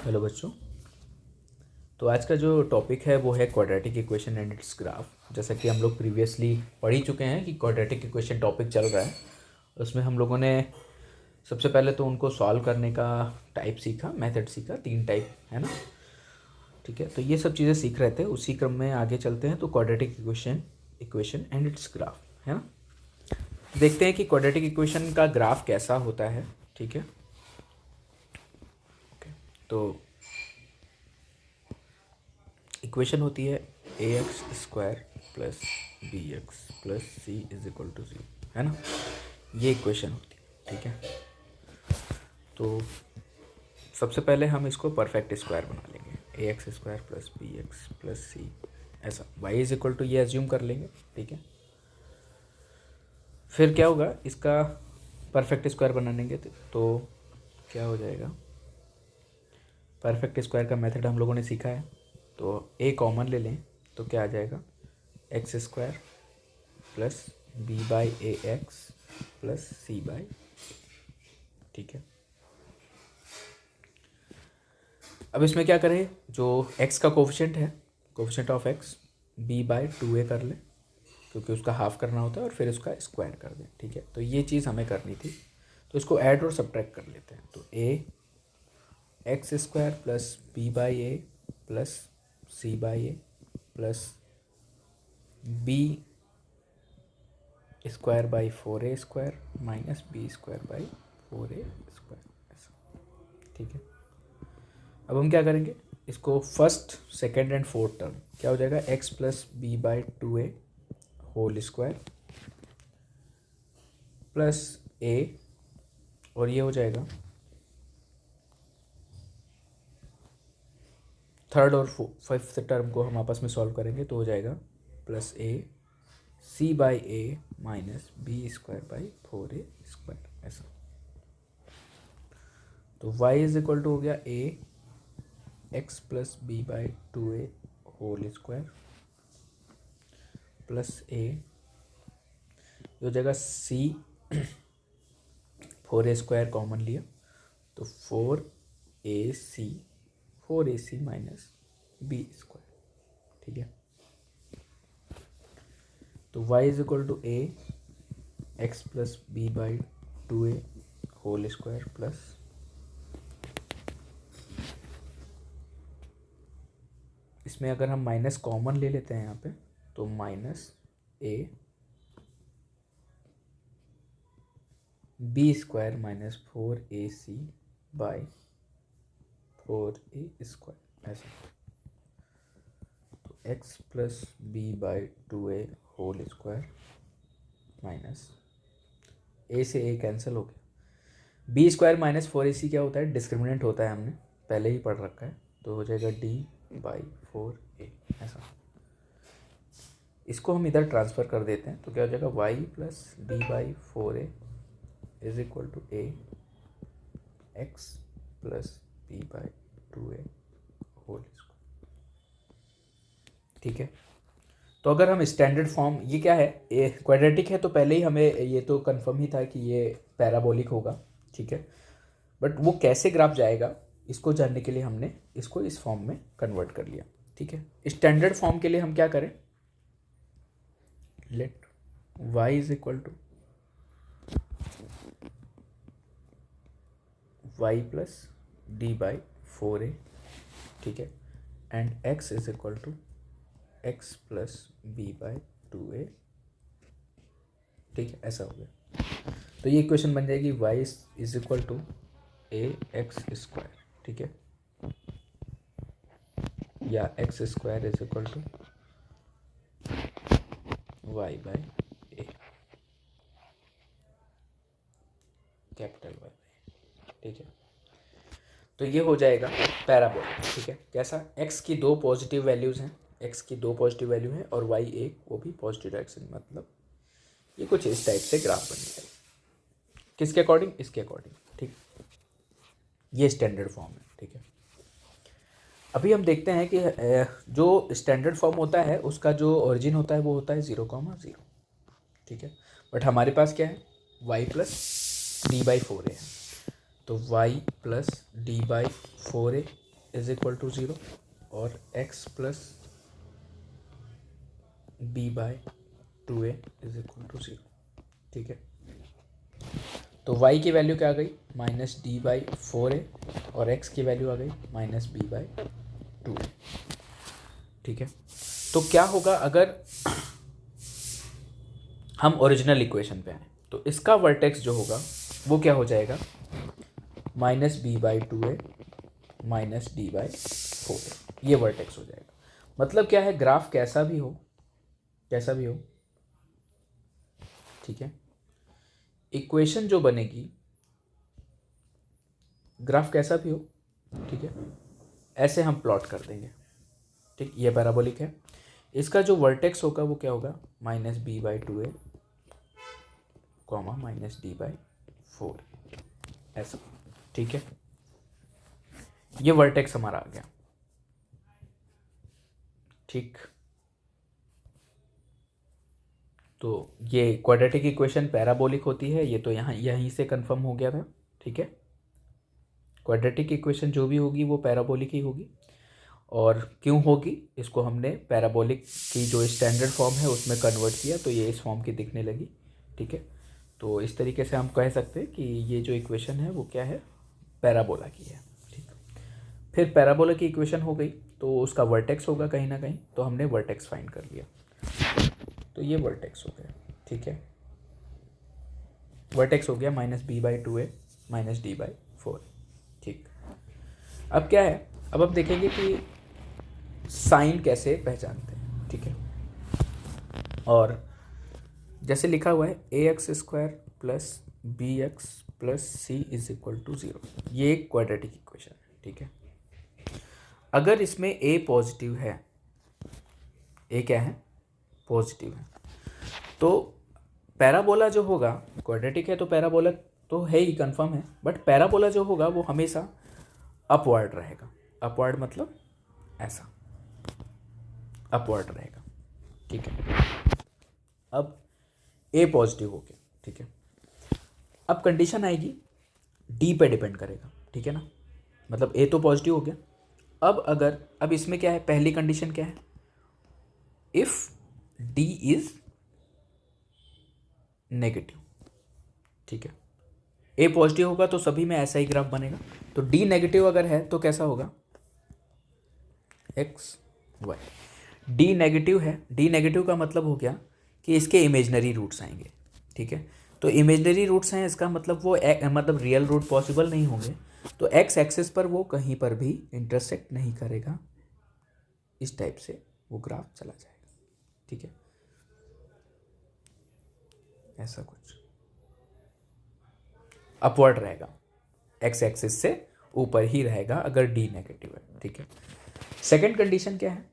Hello बच्चों। तो आज का जो टॉपिक है वो है quadratic equation and it's graph. जैसा कि हम लोग प्रीवियसली पढ़ ही चुके हैं कि क्वाड्रेटिक इक्वेशन टॉपिक चल रहा है। उसमें हम लोगों ने सबसे पहले तो उनको सॉल्व करने का टाइप सीखा, मेथड सीखा, 3 टाइप है ना। ठीक है, तो ये सब चीज़ें सीख रहे थे, उसी क्रम में आगे चलते हैं। तो quadratic equation and it's graph है ना। देखते हैं कि क्वाड्रेटिक इक्वेशन का ग्राफ कैसा होता है। ठीक है, ओके। तो इक्वेशन होती है a x square plus b x plus c is equal to 0, है ना। ये इक्वेशन होती है, ठीक है। तो सबसे पहले हम इसको परफेक्ट स्क्वायर बना लेंगे, a x square plus b x plus c, ऐसा वाई इज इक्वल टू ये एज्यूम कर लेंगे, ठीक है। फिर क्या होगा, इसका परफेक्ट स्क्वायर बनाएंगे तो क्या हो जाएगा। परफेक्ट स्क्वायर का मेथड हम लोगों ने सीखा है, तो ए कॉमन ले लें तो क्या आ जाएगा, x square plus b by a x plus c by, ठीक है। अब इसमें क्या करें, जो x का कोफिशिएंट है, coefficient of x b by 2a कर लें, क्योंकि उसका हाफ करना होता है, और फिर उसका स्क्वायर कर दें, ठीक है। तो ये चीज़ हमें करनी थी, तो इसको ऐड और सब्ट्रैक्ट कर लेते हैं। तो a x square plus b by a plus c by a plus b square by 4a square minus b square by 4a square, ऐसा, ठीक है। अब हम क्या करेंगे, इसको first second and fourth term क्या हो जाएगा, x plus b by 2a whole square plus a, और ये हो जाएगा थर्ड और फिफ्थ टर्म को हम आपस में सॉल्व करेंगे तो हो जाएगा plus a c by a minus b square by 4a square, ऐसा। तो y इज इक्वल टू हो गया a x plus b by 2a whole square plus a हो जाएगा c 4a स्क्वायर कॉमन लिया तो 4ac माइनस बी स्क्वायर, ठीक है। तो y is equal to a x plus b by 2a whole square plus इसमें अगर हम माइनस कॉमन ले लेते हैं यहाँ पे, तो minus a b square minus 4ac by 4a square, ऐसा। तो x plus b by 2a whole square minus a से a कैंसिल हो गया, बी स्क्वायर माइनस 4ac क्या होता है, डिस्क्रिमिनेंट होता है, हमने पहले ही पढ़ रखा है, तो हो जाएगा d बाई 4a, ऐसा। इसको हम इधर ट्रांसफ़र कर देते हैं तो क्या हो जाएगा, y plus D by 4a is equal to a x plus b by 2a whole square, ठीक है। तो अगर हम स्टैंडर्ड फॉर्म, ये क्या है, ये क्वाड्रेटिक है, तो पहले ही हमें ये तो कंफर्म ही था कि ये पैराबोलिक होगा, ठीक है। बट वो कैसे ग्राफ जाएगा, इसको जानने के लिए हमने इसको इस फॉर्म में कन्वर्ट कर लिया, ठीक है। स्टैंडर्ड फॉर्म के लिए हम क्या करें, let y is equal to y plus D by 4a, ठीक है, and x is equal to x plus b by 2a, ठीक है, ऐसा हो गया। तो ये इक्वेशन बन जाएगी y is equal to a x square, ठीक है, या x square is equal to y by a, capital Y, ठीक है। तो ये हो जाएगा पैराबोला, ठीक है। कैसा, x की 2 पॉजिटिव वैल्यूज़ हैं, x की 2 पॉजिटिव वैल्यू हैं और y एक, वो भी पॉजिटिव डायरेक्शन, मतलब ये कुछ इस टाइप से ग्राफ बन जाएगा, किसके अकॉर्डिंग, इसके अकॉर्डिंग, ठीक। ये स्टैंडर्ड फॉर्म है, ठीक है। अभी हम देखते हैं कि जो स्टैंडर्ड फॉर्म होता है उसका जो ओरिजिन होता है वो होता है 0,0, ठीक है। बट हमारे पास क्या है, y plus D by 4a है, तो y plus D by 4a is equal to 0 और x plus b by 2a is equal to 0। ठीक है, तो y की वैल्यू क्या आ गई -d/4a और x की वैल्यू आ गई -b/2a। ठीक है, तो क्या होगा अगर हम ओरिजिनल इक्वेशन पे आए, तो इसका वर्टेक्स जो होगा वो क्या हो जाएगा -b/2a -d/4a, ये वर्टेक्स हो जाएगा। मतलब क्या है, ग्राफ कैसा भी हो, ठीक है, इक्वेशन जो बनेगी, ग्राफ कैसा भी हो, ठीक है, ऐसे हम प्लॉट कर देंगे। ठीक, ये पैराबोलिक है, इसका जो वर्टेक्स होगा वो क्या होगा -b/2a -d/4 ऐसा। ठीक है, ये वर्टेक्स हमारा आ गया। ठीक, तो ये क्वाड्रेटिक इक्वेशन पैराबोलिक होती है, ये तो यहाँ यहीं से कंफर्म हो गया था। ठीक है, क्वाड्रेटिक इक्वेशन जो भी होगी वो पैराबोलिक ही होगी, और क्यों होगी इसको हमने पैराबोलिक की जो स्टैंडर्ड फॉर्म है उसमें कन्वर्ट किया, तो ये इस फॉर्म की दिखने लगी। ठीक है, तो इस तरीके से हम कह सकते हैं कि ये जो इक्वेशन है वो क्या है, पैराबोला की है। ठीक, फिर पैराबोला की इक्वेशन हो गई तो उसका वर्टेक्स होगा कहीं ना कहीं, तो हमने वर्टेक्स फाइंड कर लिया, तो ये वर्टेक्स हो गया। ठीक है, वर्टेक्स हो गया -b/2a -d/4। ठीक, अब क्या है, अब हम देखेंगे कि साइन कैसे पहचानते हैं। ठीक है, और जैसे लिखा हुआ है ax² plus bx plus c is equal to 0, ये एक क्वाड्रेटिक इक्वेशन है। ठीक है, अगर इसमें a पॉजिटिव है, a क्या है, पॉजिटिव है, तो पैराबोला जो होगा, क्वाड्रेटिक है तो पैराबोला तो है ही, कंफर्म है, बट पैराबोला जो होगा वो हमेशा अपवर्ड रहेगा। अपवर्ड मतलब ऐसा अपवर्ड रहेगा। ठीक है, अब ए पॉजिटिव हो गया। ठीक है, अब कंडीशन आएगी, डी पे डिपेंड करेगा। ठीक है ना, मतलब ए तो पॉजिटिव हो गया, अब इसमें क्या है, पहली कंडीशन क्या है, इफ डी इज नेगेटिव। ठीक है, ए पॉजिटिव होगा तो सभी में ऐसा ही ग्राफ बनेगा, तो डी नेगेटिव अगर है तो कैसा होगा, एक्स वाई। डी नेगेटिव है, डी नेगेटिव का मतलब हो गया कि इसके इमेजनरी रूट्स आएंगे। ठीक है, तो इमेजनरी रूट्स हैं, इसका मतलब वो मतलब रियल रूट पॉसिबल नहीं होंगे, तो एक्स एक्सिस पर वो कहीं पर भी इंटरसेक्ट नहीं करेगा, इस टाइप से वो ग्राफ चला जाएगा। ठीक है, ऐसा कुछ अपवर्ड रहेगा, एक्स एक्सिस से ऊपर ही रहेगा अगर डी नेगेटिव है। ठीक है, सेकेंड कंडीशन क्या है,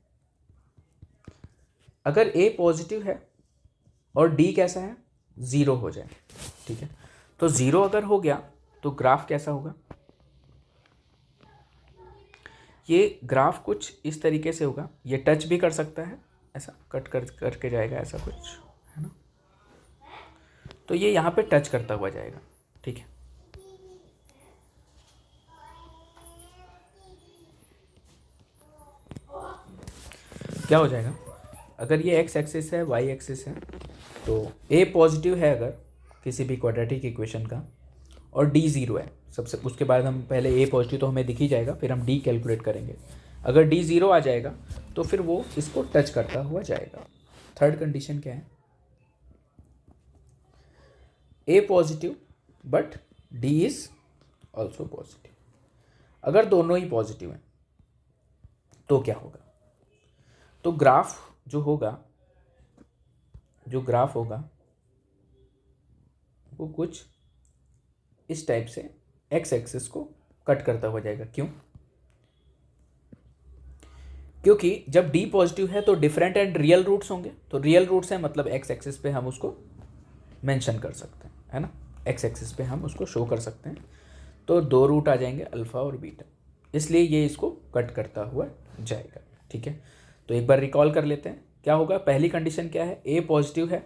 अगर ए पॉजिटिव है और डी कैसा है, 0 हो जाए। ठीक है, तो 0 अगर हो गया तो ग्राफ कैसा होगा, ये ग्राफ कुछ इस तरीके से होगा, ये टच भी कर सकता है, ऐसा कट करके जाएगा, ऐसा कुछ है ना, तो ये यहाँ पे टच करता हुआ जाएगा। ठीक है, क्या हो जाएगा, अगर ये एक्स एक्सिस है, वाई एक्सिस है, तो ए पॉजिटिव है अगर किसी भी क्वाड्रेटिक इक्वेशन का, और डी 0 है सबसे, उसके बाद हम पहले ए पॉजिटिव तो हमें दिख ही जाएगा, फिर हम डी कैलकुलेट करेंगे। अगर डी 0 आ जाएगा तो फिर वो इसको टच करता हुआ जाएगा। थर्ड कंडीशन क्या है, a positive but d is also positive. अगर दोनों ही पॉजिटिव हैं तो क्या होगा, तो ग्राफ जो ग्राफ होगा वो कुछ इस टाइप से एक्स एक्सिस को कट करता हुआ जाएगा। क्यों, क्योंकि जब डी पॉजिटिव है तो डिफरेंट एंड रियल रूट्स होंगे, तो रियल रूट्स हैं मतलब एक्स एक्सिस पे हम उसको मेंशन कर सकते हैं, है ना, एक्स एक्सिस पे हम उसको शो कर सकते हैं, तो 2 रूट आ जाएंगे अल्फ़ा और बीटा, इसलिए ये इसको कट करता हुआ जाएगा। ठीक है, तो एक बार रिकॉल कर लेते हैं, क्या होगा, पहली कंडीशन क्या है, ए पॉजिटिव है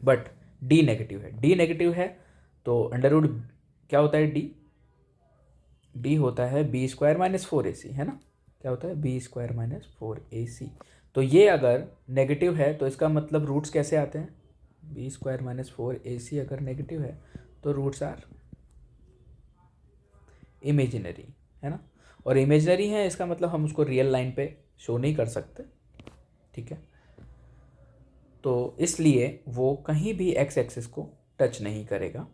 बट डी नेगेटिव है। डी नेगेटिव है तो अंडर रूट क्या होता है, डी डी होता है बी स्क्वायर माइनस 4ac, है ना, क्या होता है बी स्क्वायर माइनस 4ac। तो ये अगर नेगेटिव है तो इसका मतलब रूट्स कैसे आते हैं, बी स्क्वायर माइनस 4ac अगर नेगेटिव है तो रूट्स आर इमेजिनरी, है ना, और इमेजिनरी है इसका मतलब हम उसको रियल लाइन पे शो नहीं कर सकते, ठीक है। तो इसलिए वो कहीं भी एक्स एक्सिस को टच नहीं करेगा,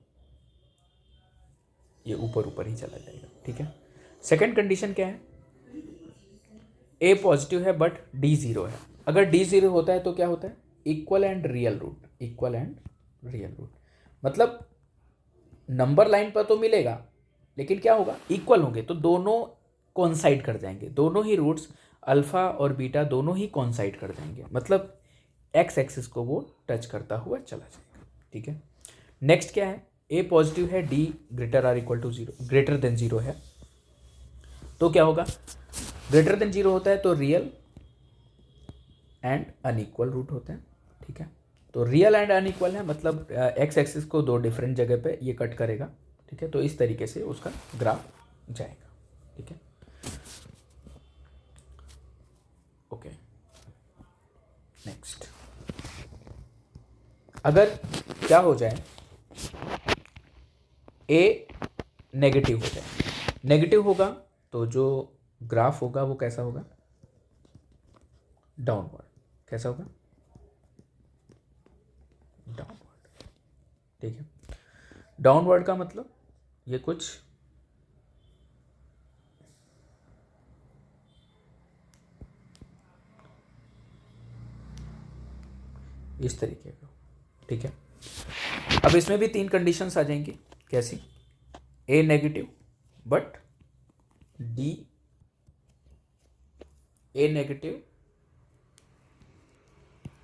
ये ऊपर ऊपर ही चला जाएगा, ठीक है। सेकंड कंडीशन क्या है, ए पॉजिटिव है बट डी जीरो है। अगर डी जीरो होता है तो क्या होता है, equal and real root, equal and real root, मतलब नंबर लाइन पर तो मिलेगा लेकिन क्या होगा, इक्वल होंगे, तो दोनों कॉन्साइड कर जाएंगे, दोनों ही रूट्स अल्फा और बीटा दोनों ही कॉन्साइड कर जाएंगे, मतलब एक्स एक्सिस को वो टच करता हुआ चला जाएगा, ठीक है। नेक्स्ट क्या है, ए पॉजिटिव है, D greater or equal to zero, greater than zero है, तो क्या होगा, ग्रेटर देन जीरो होता है तो रियल एंड अनइक्वल रूट होते हैं, ठीक है। तो रियल एंड अनइक्वल है मतलब एक्स एक्सिस को दो डिफरेंट जगह पे ये कट करेगा, ठीक है। तो इस तरीके से उसका ग्राफ जाएगा, ठीक है। ओके, नेक्स्ट, अगर क्या हो जाए, ए नेगेटिव हो जाए, नेगेटिव होगा तो जो ग्राफ होगा वो कैसा होगा, डाउनवर्ड, कैसा होगा, डाउनवर्ड, ठीक है। डाउनवर्ड का मतलब ये कुछ इस तरीके का, ठीक है। अब इसमें भी तीन कंडीशंस आ जाएंगी, कैसी, a negative but d, a negative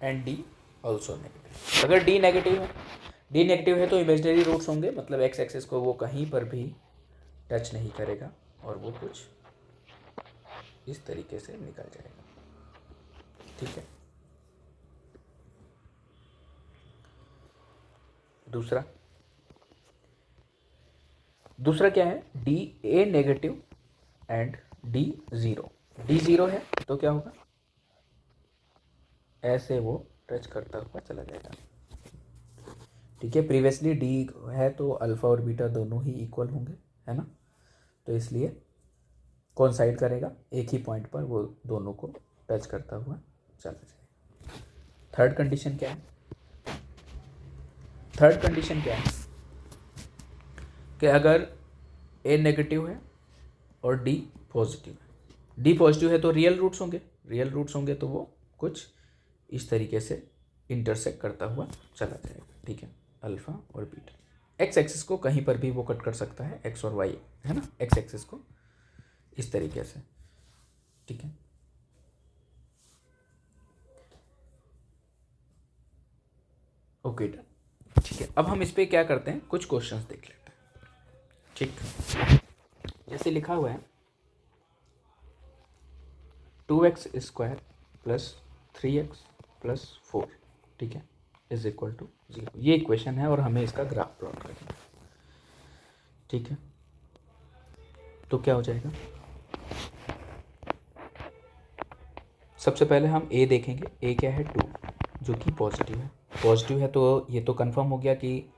and d also negative. अगर डी नेगेटिव है, डी नेगेटिव है तो इमेजिनरी रूट्स होंगे, मतलब एक्स एक्सिस को वो कहीं पर भी टच नहीं करेगा और वो कुछ इस तरीके से निकल जाएगा, ठीक है। दूसरा क्या है, D a negative and D zero, D zero है तो क्या होगा, ऐसे वो टच करता हुआ चला जाएगा, ठीक है। प्रीवियसली डी है तो अल्फा और बीटा दोनों ही इक्वल होंगे, है ना, तो इसलिए कोइंसाइड करेगा, एक ही पॉइंट पर वो दोनों को टच करता हुआ चला जाएगा। थर्ड कंडीशन क्या है, थर्ड कंडीशन क्या है कि अगर ए नेगेटिव है और डी पॉजिटिव है, डी पॉजिटिव है तो रियल रूट्स होंगे, रियल रूट्स होंगे तो वो कुछ इस तरीके से इंटरसेक्ट करता हुआ चला जाएगा, ठीक है, अल्फा और बीटा। एक्स एक्सिस को कहीं पर भी वो कट कर सकता है, एक्स और वाई, है ना, एक्स एक्सिस को इस तरीके से, ठीक है। ओके डन, ठीक है। अब हम इस पे क्या करते हैं, कुछ क्वेश्चंस देख लेते हैं, ठीक। जैसे लिखा हुआ है 2x square plus 3x plus 4, ठीक है, इज इक्वल टू 0, ये इक्वेशन है और हमें इसका ग्राफ प्लॉट करना है, ठीक है। तो क्या हो जाएगा, सबसे पहले हम a देखेंगे, a क्या है 2, जो कि पॉजिटिव है, पॉजिटिव है तो ये तो कंफर्म हो गया कि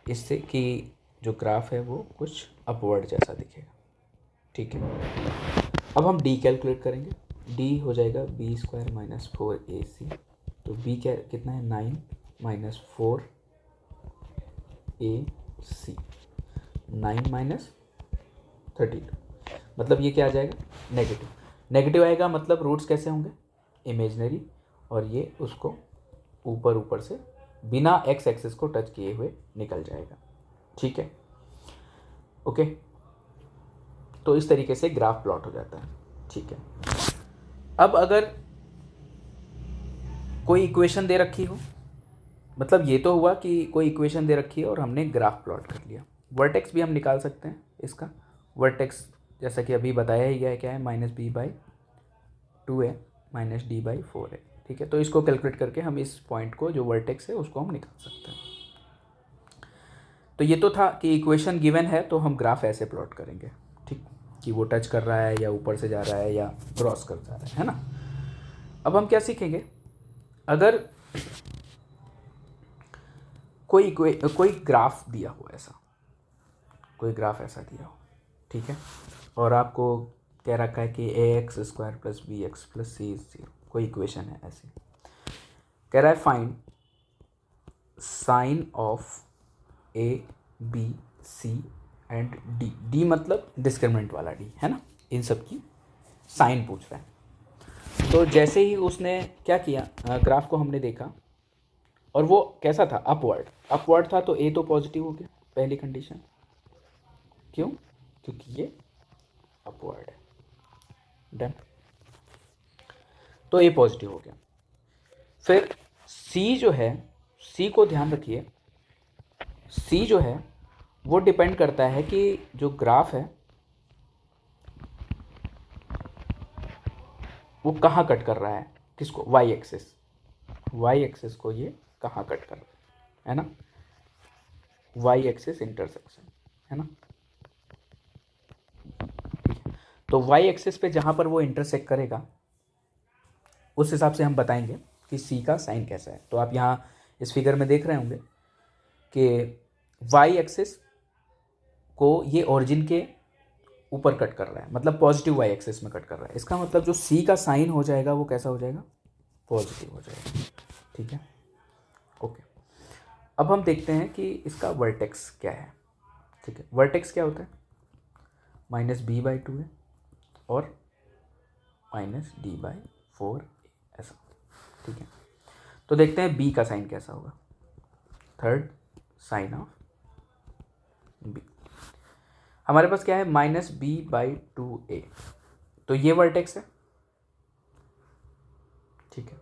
इससे कि जो ग्राफ है वो कुछ अपवर्ड जैसा दिखेगा, ठीक है। अब हम d कैलकुलेट करेंगे, d हो जाएगा बी स्क्वायर माइनस 4ac, तो b क्या कितना है 9 माइनस 4ac, 9 माइनस 32, मतलब ये क्या आ जाएगा, नेगेटिव, नेगेटिव आएगा मतलब रूट्स कैसे होंगे, इमेजिनरी, और ये उसको ऊपर ऊपर से बिना एक्स एक्सिस को टच किए हुए निकल जाएगा, ठीक है। ओके, तो इस तरीके से ग्राफ प्लॉट हो जाता है, ठीक है। अब अगर कोई इक्वेशन दे रखी हो, मतलब ये तो हुआ कि कोई इक्वेशन दे रखी है और हमने ग्राफ प्लॉट कर लिया, वर्टेक्स भी हम निकाल सकते हैं इसका, वर्टेक्स जैसा कि अभी बताया ही गया है, क्या है -b/2 है माइनस d/4 है, ठीक है। तो इसको कैलकुलेट करके हम इस पॉइंट को जो वर्टेक्स है उसको हम निकाल सकते हैं। तो ये तो था कि इक्वेशन गिवन है तो हम ग्राफ ऐसे प्लॉट करेंगे, ठीक। कि वो टच कर रहा है या ऊपर से जा रहा है या क्रॉस कर जा रहा है ना। अब हम क्या सीखेंगे, अगर कोई ग्राफ दिया हो, ऐसा कोई ग्राफ ऐसा दिया हो, ठीक है, और आपको कह रखा है कि ax² + bx + c = 0, कोई इक्वेशन है ऐसी, कह रहा है find sign of a b c and d। d मतलब डिस्क्रिमिनेंट वाला d है ना, इन सब की साइन पूछ रहा है। तो जैसे ही उसने क्या किया, ग्राफ को हमने देखा और वो कैसा था, अपवर्ड था, तो a तो पॉजिटिव हो गया, पहली कंडीशन। क्यों? क्योंकि ये अपवर्ड है। डन, तो a पॉजिटिव हो गया। फिर c जो है, c को ध्यान रखिए, c जो है वो डिपेंड करता है कि जो ग्राफ है वो कहाँ कट कर रहा है, किसको, वाई एक्सिस को ये कहाँ कट कर रहा है ना, वाई एक्सिस इंटरसेक्शन है ना। तो वाई एक्सिस पे जहाँ पर वो इंटरसेक्ट करेगा उस हिसाब से हम बताएंगे कि सी का साइन कैसा है। तो आप यहाँ इस फिगर में देख रहे होंगे कि वाई एक्सिस को ये ओरिजिन के ऊपर कट कर रहा है, मतलब पॉजिटिव वाई एक्सिस में कट कर रहा है। इसका मतलब जो सी का साइन हो जाएगा वो कैसा हो जाएगा, पॉजिटिव हो जाएगा। ठीक है, ओके। अब हम देखते हैं कि इसका वर्टेक्स क्या है। ठीक है, वर्टेक्स क्या होता है, -b/2 है और -d/4 ऐसा। ठीक है, तो देखते हैं b का साइन कैसा होगा, थर्ड साइन ऑफ b। हमारे पास क्या है, -b/2a, तो ये वर्टेक्स है। ठीक है,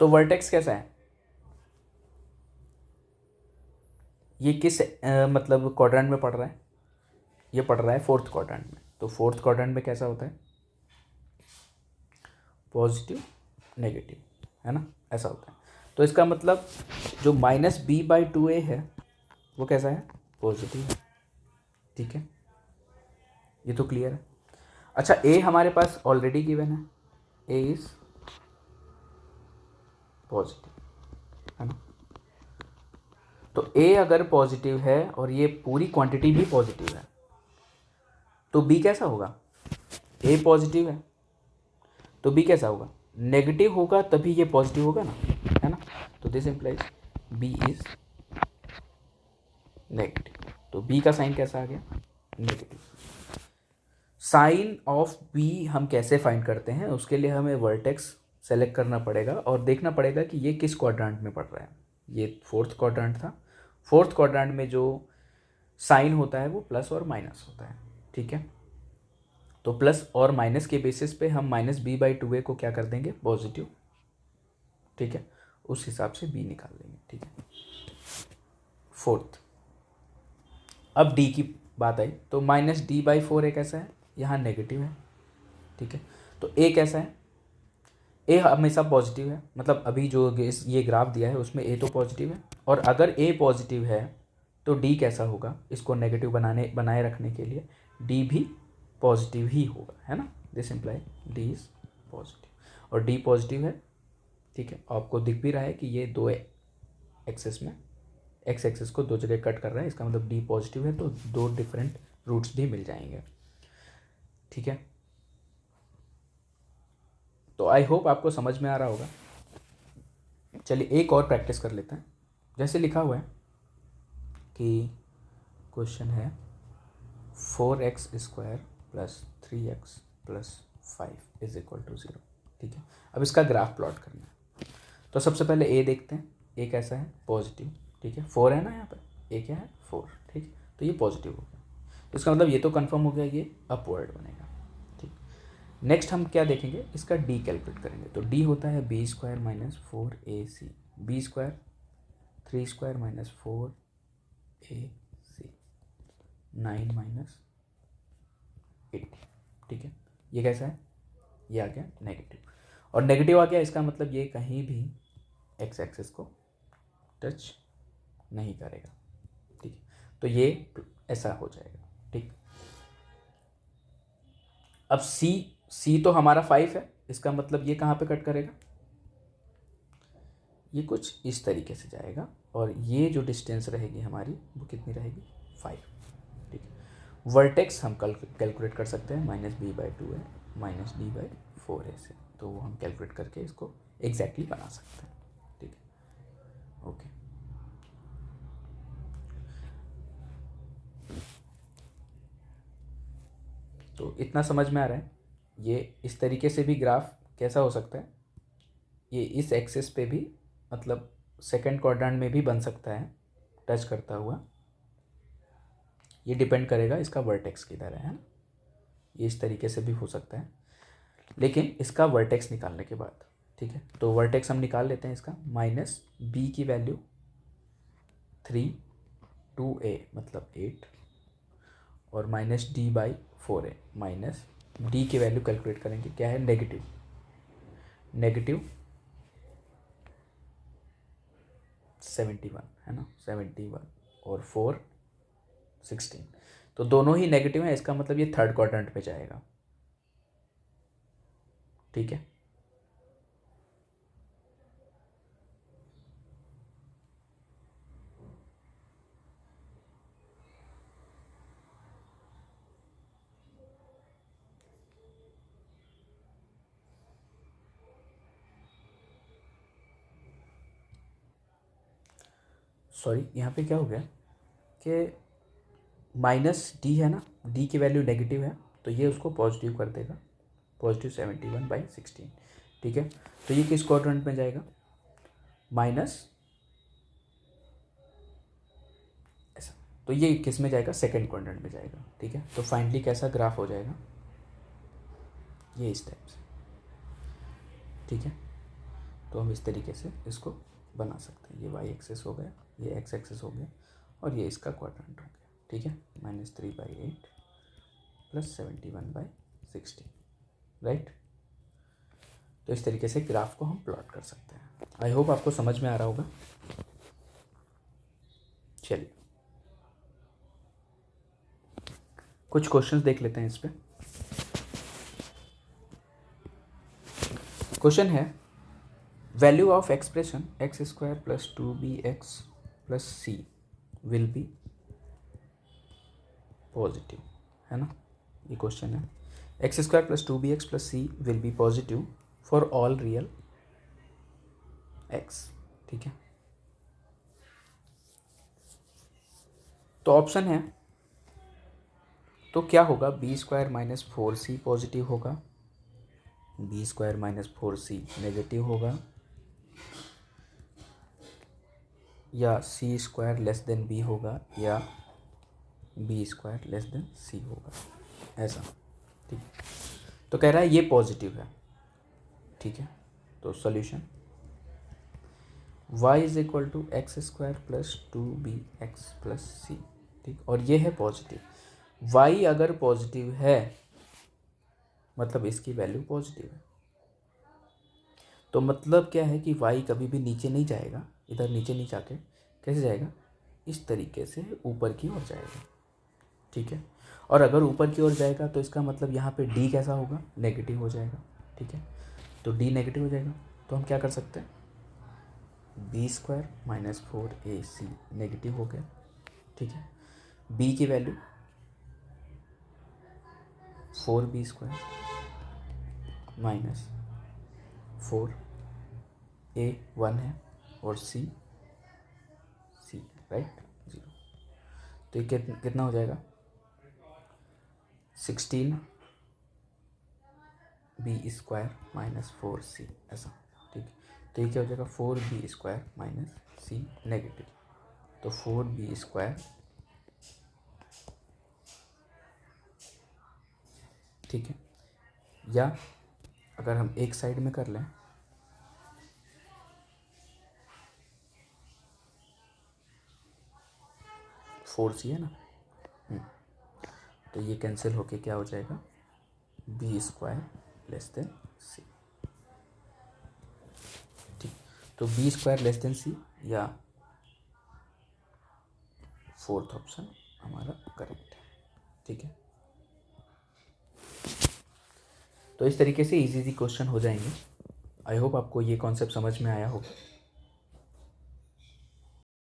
तो वर्टेक्स कैसा है, ये किस मतलब क्वाड्रेंट में पड़ रहा है, ये पड़ रहा है फोर्थ क्वाड्रेंट में। तो फोर्थ क्वाड्रेंट में कैसा होता है, पॉजिटिव नेगेटिव है ना, ऐसा होता है। तो इसका मतलब जो -b/2a है वो कैसा है, पॉजिटिव है। ठीक है, ये तो क्लियर है। अच्छा, a हमारे पास ऑलरेडी गिवन है, a इज पॉजिटिव है ना। तो a अगर पॉजिटिव है और ये पूरी क्वांटिटी भी पॉजिटिव है तो b कैसा होगा, a पॉजिटिव है तो b कैसा होगा, नेगेटिव होगा, तभी ये पॉजिटिव होगा ना, है ना। तो this implies b is negative. तो b का साइन कैसा आ गया, नेगेटिव। साइन ऑफ b हम कैसे फाइंड करते हैं, उसके लिए हमें वर्टेक्स सेलेक्ट करना पड़ेगा और देखना पड़ेगा कि ये किस क्वाड्रेंट में पड़ रहा है। ये फोर्थ क्वाड्रेंट था, फोर्थ क्वाड्रेंट में जो साइन होता है वो प्लस और माइनस होता है। ठीक है, तो प्लस और माइनस के बेसिस पे हम -b/2a को क्या कर देंगे, पॉजिटिव। ठीक है, उस हिसाब से b निकाल लेंगे। ठीक है, फोर्थ। अब d की बात आई तो -d/4 एक ऐसा है, यहाँ नेगेटिव है। ठीक है, तो a कैसा है, a हमेशा पॉजिटिव है, मतलब अभी जो ये ग्राफ दिया है उसमें a तो पॉजिटिव है, और अगर a पॉजिटिव है तो d कैसा होगा, इसको नेगेटिव बनाए रखने के लिए d भी पॉजिटिव ही होगा, है ना। This imply d is positive, और d पॉजिटिव है। ठीक है, आपको दिख भी रहा है कि ये दो एक्सेस में एक्स एक्सेस को दो जगह कट कर रहा है, इसका मतलब d पॉजिटिव है, तो दो डिफरेंट रूट्स भी मिल जाएंगे। ठीक है, तो आई होप आपको समझ में आ रहा होगा। चलिए एक और प्रैक्टिस कर लेते हैं। जैसे लिखा हुआ है कि क्वेश्चन है 4x² + 3x + 5 = 0। ठीक है, अब इसका ग्राफ प्लॉट करना है। तो सबसे पहले a देखते हैं, a कैसा है, पॉजिटिव। ठीक है, 4 है ना यहाँ पर, a क्या है, 4। ठीक है, तो ये पॉजिटिव हो गया, तो इसका मतलब ये तो कंफर्म हो गया, ये अपवर्ड बनेगा। ठीक, नेक्स्ट हम क्या देखेंगे, इसका d कैलकुलेट करेंगे। तो d होता है b² - 4ac, b² 3² - 4ac 9 - 80। ठीक है, ये कैसा है, ये आ गया नेगेटिव, और नेगेटिव आ गया, इसका मतलब ये कहीं भी एक्स एक्सिस को टच नहीं करेगा। ठीक है, तो ये ऐसा हो जाएगा। ठीक, अब सी तो हमारा 5 है, इसका मतलब ये कहाँ पे कट करेगा, ये कुछ इस तरीके से जाएगा और ये जो डिस्टेंस रहेगी हमारी वो कितनी रहेगी, 5। ठीक है, वर्टेक्स हम कैलकुलेट कर सकते हैं, -b/2 है -d/4 है से, तो वो हम कैलकुलेट करके इसको एग्जैक्टली बना सकते हैं। ठीक है, ओके। तो इतना समझ में आ रहा है। ये इस तरीके से भी ग्राफ कैसा हो सकता है, ये इस एक्सिस पे भी मतलब सेकंड क्वाड्रेंट में भी बन सकता है टच करता हुआ, ये डिपेंड करेगा इसका वर्टेक्स किधर है ना, ये इस तरीके से भी हो सकता है, लेकिन इसका वर्टेक्स निकालने के बाद। ठीक है, तो वर्टेक्स हम निकाल लेते हैं इसका, -b की वैल्यू 3, 2a मतलब 8 और -d/4 है, माइनस d की वैल्यू कैलकुलेट करेंगे, क्या है, नेगेटिव 71 है ना, 71 और 4 16, तो दोनों ही नेगेटिव हैं, इसका मतलब ये थर्ड क्वाड्रेंट पे जाएगा। ठीक है, सॉरी यहाँ पे क्या हो गया कि -d है ना, d की वैल्यू नेगेटिव है तो ये उसको पॉजिटिव कर देगा, +71/16। ठीक है, तो ये किस क्वाड्रेंट में जाएगा, माइनस ऐसा, तो ये किस में जाएगा, सेकंड क्वाड्रेंट में जाएगा। ठीक है, तो फाइनली कैसा ग्राफ हो जाएगा, ये इस टाइप से। ठीक है, तो हम इस तरीके से इसको बना सकते हैं, ये y एक्सेस हो गया, ये x एक्सेस हो गया और ये इसका क्वाड्रेंट हो गया। ठीक है, -3/8 + 71/16, राइट। तो इस तरीके से ग्राफ को हम प्लॉट कर सकते हैं। आई होप आपको समझ में आ रहा होगा। चलिए कुछ क्वेश्चंस देख लेते हैं इस पे। क्वेश्चन है, value of expression x² + 2bx + c will be positive, है ना, ये क्वेश्चन है। x² + 2bx + c will be positive for all real x। ठीक है, तो ऑप्शन है, तो क्या होगा, b² - 4c पॉजिटिव होगा, b² - 4c नेगेटिव होगा, या c² < b होगा, या b² < c होगा, ऐसा। ठीक, तो कह रहा है ये पॉजिटिव है। ठीक है, तो solution y = x² + 2bx + c। ठीक, और ये है पॉजिटिव, y अगर पॉजिटिव है मतलब इसकी वैल्यू पॉजिटिव है, तो मतलब क्या है कि y कभी भी नीचे नहीं जाएगा, इधर नीचे नहीं जाके कैसे जाएगा, इस तरीके से ऊपर की ओर जाएगा। ठीक है, और अगर ऊपर की ओर जाएगा तो इसका मतलब यहाँ पे d कैसा होगा, नेगेटिव हो जाएगा। ठीक है, तो d नेगेटिव हो जाएगा, तो हम क्या कर सकते हैं, b² - 4ac नेगेटिव हो गया। ठीक है, b की वैल्यू 4b² - 4a 1 है और c है, राइट, 0। तो ये कितना हो जाएगा, 16b² - 4c ऐसा। ठीक, तो ये क्या हो जाएगा, 4b² - c नेगेटिव, तो 4b², ठीक है, या अगर हम एक साइड में कर लें, फोर सी है ना, तो ये कैंसिल होके क्या हो जाएगा, b² < c। ठीक, तो b² < c या फोर्थ ऑप्शन हमारा करेक्ट है। ठीक है, तो इस तरीके से इजी इजी क्वेश्चन हो जाएंगे। आई होप आपको ये कॉन्सेप्ट समझ में आया होगा।